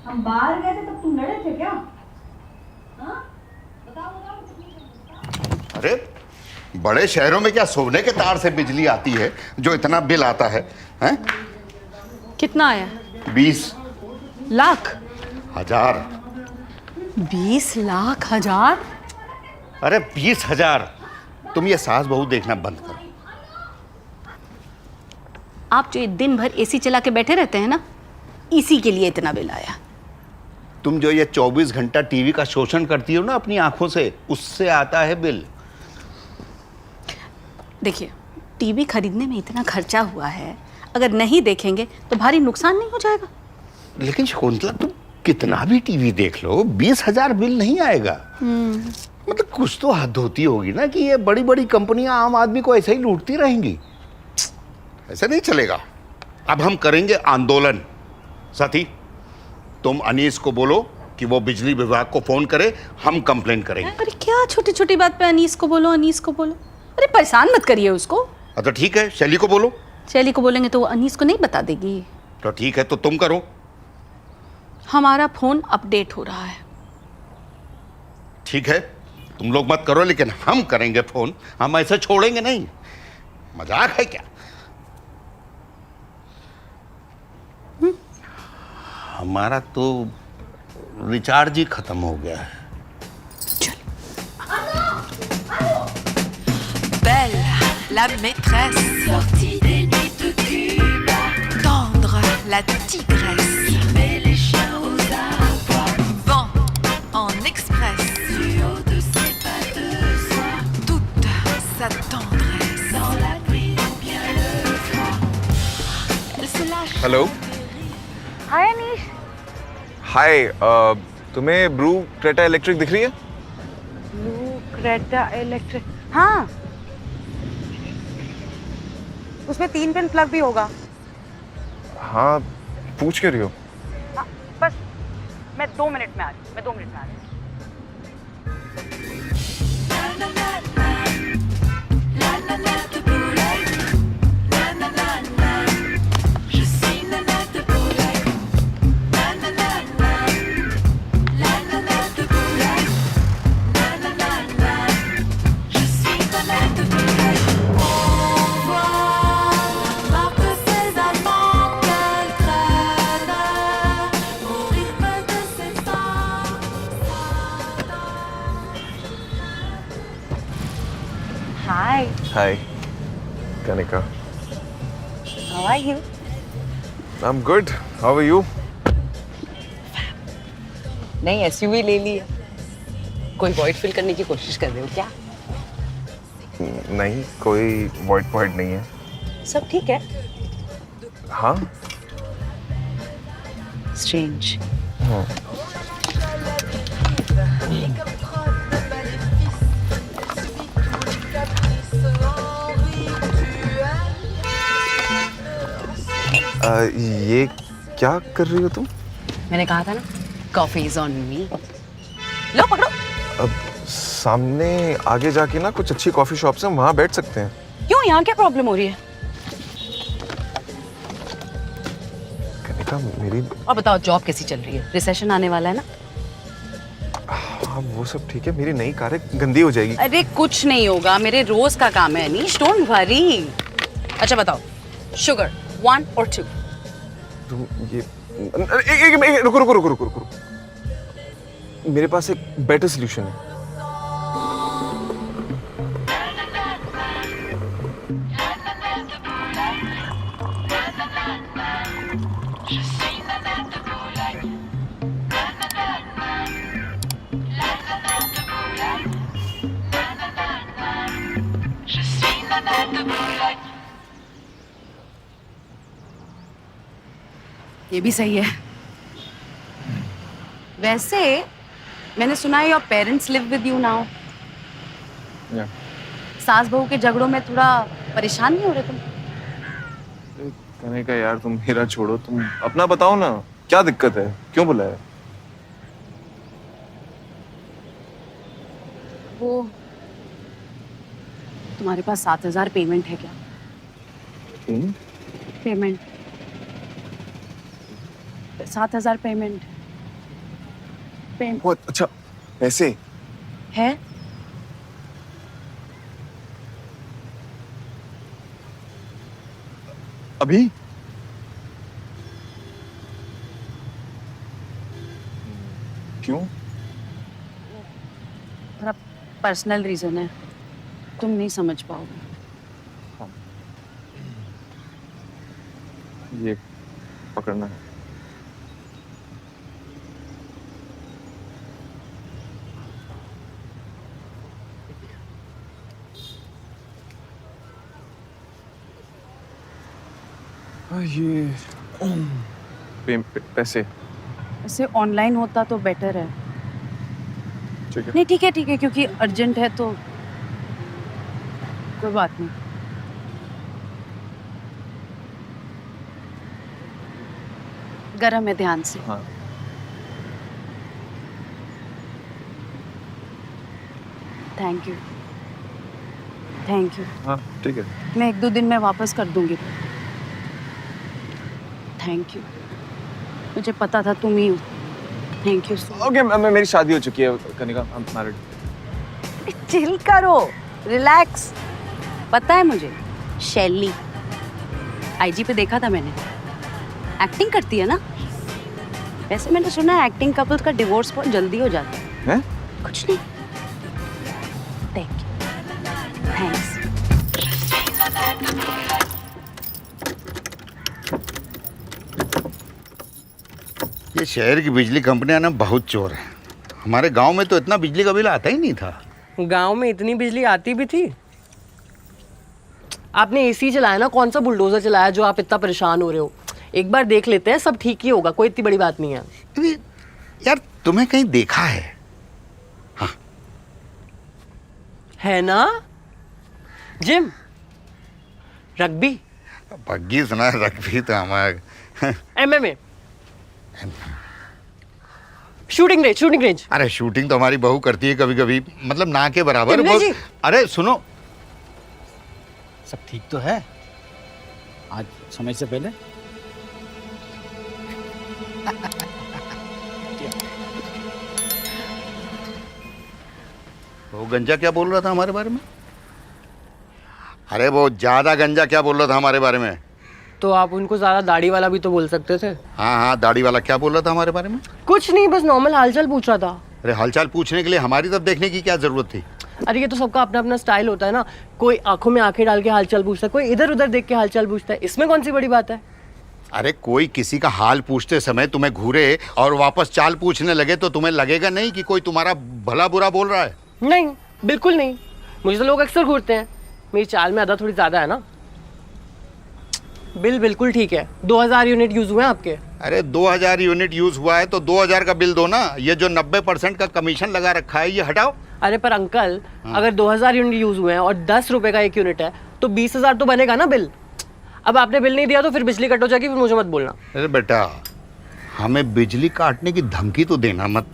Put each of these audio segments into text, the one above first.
हम बाहर गए थे तब तुम लड़े थे क्या? हाँ? बताओ बताओ। अरे बड़े शहरों में क्या सोने के तार से बिजली आती है जो इतना बिल आता है? हैं? कितना आया? 20 लाख? हजार। 20 लाख हजार? अरे 20,000। तुम ये सास बहू देखना बंद करो। आप जो ये दिन भर एसी चला के बैठे रहते हैं ना, इसी के लिए इतना बिल आया। तुम जो ये 24 घंटा टीवी का शोषण करती हो ना अपनी आंखों से, उससे आता है बिल। देखिए, टीवी खरीदने में इतना खर्चा हुआ है, अगर नहीं देखेंगे तो भारी नुकसान नहीं हो जाएगा? लेकिन शकुंतला, तुम कितना भी टीवी देख लो 20,000 बिल नहीं आएगा। मतलब कुछ तो हद होती होगी ना कि ये बड़ी बड़ी कंपनियां आम आदमी को ऐसे ही लूटती रहेंगी। ऐसा नहीं चलेगा। अब हम करेंगे आंदोलन। साथी, तुम अनीस को बोलो कि वो बिजली विभाग को फोन करे, हम कंप्लेन करेंगे। अरे क्या छोटी छोटी बात पे अनीस को बोलो, अनीस को बोलो। अरे परेशान मत करिए उसको। तो ठीक है, शैली को बोलो। शैली को बोलेंगे तो वो अनीस को नहीं बता देगी। तो ठीक है, तो तुम करो। हमारा फोन अपडेट हो रहा है। ठीक है, तुम लोग मत करो, लेकिन हम करेंगे फोन। हम ऐसे छोड़ेंगे नहीं। मजाक है क्या? हमारा तो रिचार्ज ही खत्म हो गया है। Belle, la maîtresse, sortie des nuits de Cuba, tendre, la tigresse, qui met les chiens aux abois, vent en express, du haut de ses pas de soie, toute sa tendresse, dans la pluie ou bien le froid, elle se lâche. Hello. Hi Anish. Hi, तुम्हें blue Creta electric दिख रही है? Blue Creta electric? हाँ, उसमें 3 pin plug भी होगा। हाँ, पूछ के रही हो? हाँ, बस मैं 2 मिनट में आ रही हूँ। मैं 2 मिनट में आ रही हूँ। Hi, hi Kanika. How are you? I am good, how are you? नहीं, एसयूवी ले ली है। कोई वॉइड फिल करने की कोशिश कर रहे हो क्या? नहीं, कोई वॉइड पॉइंट नहीं है। सब ठीक है। हाँ। स्ट्रेंज। ये क्या कर रही हो तुम? मैंने कहा था ना, कॉफी इज ऑन मी। लो पकड़ो। अब सामने आगे जाके ना कुछ अच्छी कॉफी शॉप्स हैं, वहां बैठ सकते हैं। क्यों, यहाँ क्या प्रॉब्लम हो रही है? कनिका मेरी। और बताओ, जॉब कैसी चल रही है? रिसेशन आने वाला है ना? हाँ वो सब ठीक है, मेरी नई कार है, गंदी हो जाएगी। अरे कुछ नहीं होगा, मेरे रोज का काम है अनीश, डोंट वरी। अच्छा बताओ, शुगर 1 और 2? तुम ये रुको रुको रुको रुको रुको। मेरे पास एक बेटर सोल्यूशन है। ये भी सही है। वैसे मैंने सुना है your parents live with you now. सास बहू के झगड़ों में थोड़ा परेशान नहीं हो रहे तुम? कनिका यार, तुम मेरा छोड़ो, तुम अपना बताओ ना, क्या दिक्कत है, क्यों बुलाया? वो तुम्हारे पास 7,000 पेमेंट है क्या? Payment 7,000 payment. बहुत अच्छा पैसे है? अभी? क्यों? थोड़ा पर्सनल रीजन है, तुम नहीं समझ पाओगे। ये पकड़ना है। ये पैसे ऐसे ऑनलाइन होता तो बेटर है। ठीक है। नहीं ठीक है, क्योंकि अर्जेंट है तो कोई बात नहीं। गरम है, ध्यान से। हाँ थैंक यू, थैंक यू। हाँ ठीक है। मैं 1-2 दिन में वापस कर दूंगी। थैंक यू, मुझे पता था तुम ही हो। थैंक यू सो ओके, मेरी शादी हो चुकी है Kanika, I am married. Chill करो, रिलैक्स। पता है मुझे, शैली आईजी पे देखा था मैंने, एक्टिंग करती है ना। वैसे मैंने सुना है एक्टिंग कपल्स का डिवोर्स बहुत जल्दी हो जाता है। हैं? कुछ नहीं। Thank you, thanks. ये शहर की बिजली कंपनियां ना बहुत चोर है। हमारे गांव में तो इतना बिजली का बिल आता ही नहीं था। गांव में इतनी बिजली आती भी थी? आपने एसी चलाया ना, कौन सा बुलडोजर चलाया जो आप इतना परेशान हो रहे हो? एक बार देख लेते हैं, सब ठीक ही होगा, कोई इतनी बड़ी बात नहीं है। अरे यार, तुम्हें कहीं देखा है? है ना? जिम, रग्बी, बग्गी सुना है, रग्बी तो हमारे एमएमए, शूटिंग रेंज। अरे शूटिंग तो हमारी बहू करती है कभी कभी, मतलब ना के बराबर। टिमले जी। अरे सुनो, सब ठीक तो है? आज समय से पहले वो गंजा क्या बोल रहा था हमारे बारे में? अरे वो ज्यादा गंजा क्या बोल रहा था हमारे बारे में? तो आप उनको ज्यादा दाढ़ी वाला भी तो बोल सकते थे। हाँ हाँ, दाढ़ी वाला क्या बोल रहा था हमारे बारे में? कुछ नहीं, बस नॉर्मल हालचाल पूछ रहा था। अरे हालचाल पूछने के लिए हमारी तरफ देखने की क्या जरूरत थी? अरे ये तो सबका अपना अपना स्टाइल होता है ना, कोई आंखों में आंखें डाल के हालचाल पूछता है, कोई इधर उधर देख के हालचाल पूछता है, इसमें कौन सी बड़ी बात है? अरे कोई किसी का हाल पूछते समय तुम्हें घूरे और वापस चाल पूछने लगे तो तुम्हें लगेगा नहीं कि कोई तुम्हारा भला बुरा बोल रहा है? नहीं, बिल्कुल नहीं। मुझे तो लोग अक्सर घूरते हैं, मेरी चाल में अदा थोड़ी ज्यादा है ना। बिल बिल्कुल ठीक है, 2000 यूनिट यूज हुए हैं आपके। अरे 2000 यूनिट यूज हुआ है तो 2000 का बिल दो ना। ये जो 90% का कमीशन लगा रखा है ये हटाओ। अरे पर अंकल, अगर 2000 यूनिट यूज हुए हैं और 10 रुपए का 1 यूनिट है तो 20,000 तो बनेगा ना बिल। अब आपने बिल नहीं दिया तो फिर बिजली कट हो जाएगी, फिर मुझे मत बोलना। अरे बेटा, हमें बिजली काटने की धमकी तो देना मत,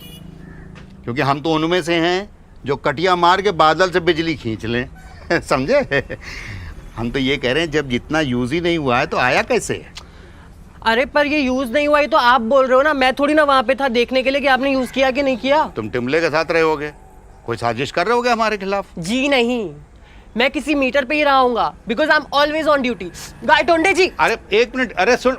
क्योंकि हम तो उनमें से हैं जो कटिया मार के बादल से बिजली खींच लें। समझे? हम तो ये कह रहे हैं जब जितना यूज ही नहीं हुआ है तो आया कैसे? अरे पर ये यूज नहीं हुआ, ये तो आप बोल रहे हो ना, मैं थोड़ी ना वहां पे था देखने के लिए कि आपने यूज किया कि नहीं किया। तुम टिमले के साथ रहे होगे, कोई साजिश कर रहे होगे हमारे खिलाफ? जी नहीं, मैं किसी मीटर पे ही रहा हूँगा, because I am always on duty. Gaitonde ji. अरे एक मिनट, अरे सुन।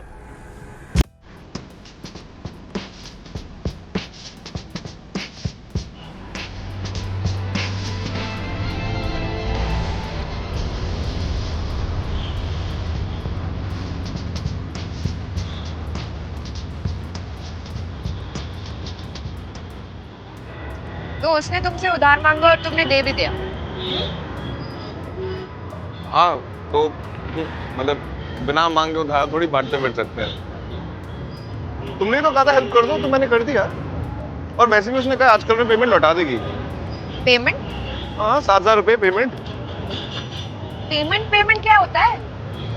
तो उसने तुमसे उधार मांगा और तुमने दे भी दिया। हाँ तो मतलब बिना मांगे उधार थोड़ी बांटते फिर सकते हैं। तुमने तो कहा था हेल्प कर दो, तो मैंने कर दिया। और वैसे भी उसने कहा आजकल में पेमेंट लौटा देगी। पेमेंट? हाँ, 7,000 रुपये पेमेंट। पेमेंट क्या होता है?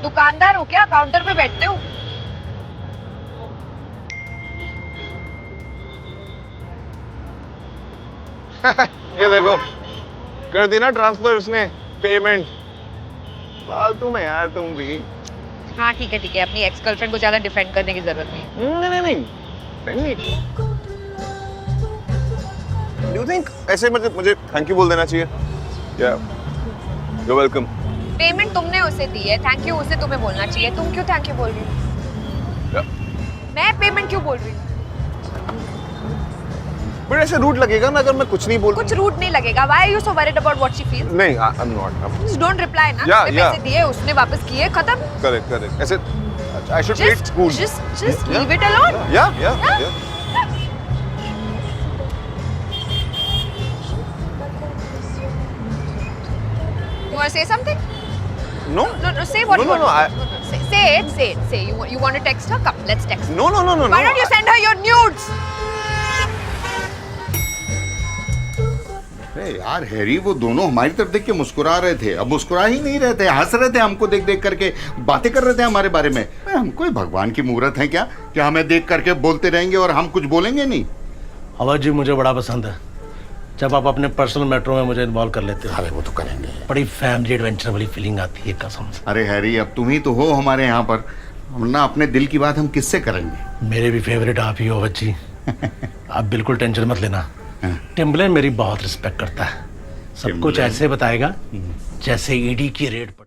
दुकानदार हो क्या, काउंटर पे बैठते हो? ये देखो, कर दी ना ट्रांसफर उसने पेमेंट। फालतू में यार तुम भी। हाँ ठीक है, अपनी एक्स गर्लफ्रेंड को ज्यादा डिफेंड करने की जरूरत नहीं। नहीं। ऐसे मुझे थैंक यू बोल देना चाहिए। या यू वेलकम। पेमेंट तुमने उसे दी है, थैंक यू उसे तुम्हें बोलना चाहिए। तुम क्यों थैंक यू बोल रही हो? मैं पेमेंट क्यों बोल रही हूँ? बट ऐसे रूट लगेगा ना अगर मैं कुछ नहीं बोल। कुछ रूट नहीं लगेगा। Why are you so worried about what she feels? नहीं, I'm not. Just don't reply ना। Yeah, उसने yeah. पैसे दिए, उसने वापस किए, खत्म। करेक्ट। ऐसे I should play it cool. Just leave it alone। Yeah. You want to say something? No. No, say what you No, want. Say it. Say you want to text her? Come, let's text her. No. Why don't you send her your nudes? अरे यार Harry, वो दोनों हमारी तरफ देख के मुस्कुरा रहे थे, अब मुस्कुरा ही नहीं रहे थे, हंस रहे थे, हमको देख देख करके बातें कर रहे थे हमारे बारे में। हम कोई भगवान की मूर्त हैं क्या हमें देख करके बोलते रहेंगे और हम कुछ बोलेंगे नहीं? अवध जी मुझे बड़ा पसंद है जब आप अपने पर्सनल मैटरों में मुझे इन्वॉल्व कर लेते हो। अरे वो तो करेंगे, बड़ी फैमिली एडवेंचर वाली फीलिंग आती है कसम से। अरे हैरी, अब तुम ही तो हो हमारे यहाँ पर, वरना अपने दिल की बात हम किससे करेंगे? मेरे भी फेवरेट आप ही हो अवध जी। आप बिल्कुल टेंशन मत लेना, टिम्बलेन मेरी बहुत रिस्पेक्ट करता है, सब कुछ ऐसे बताएगा जैसे ईडी की रेड पर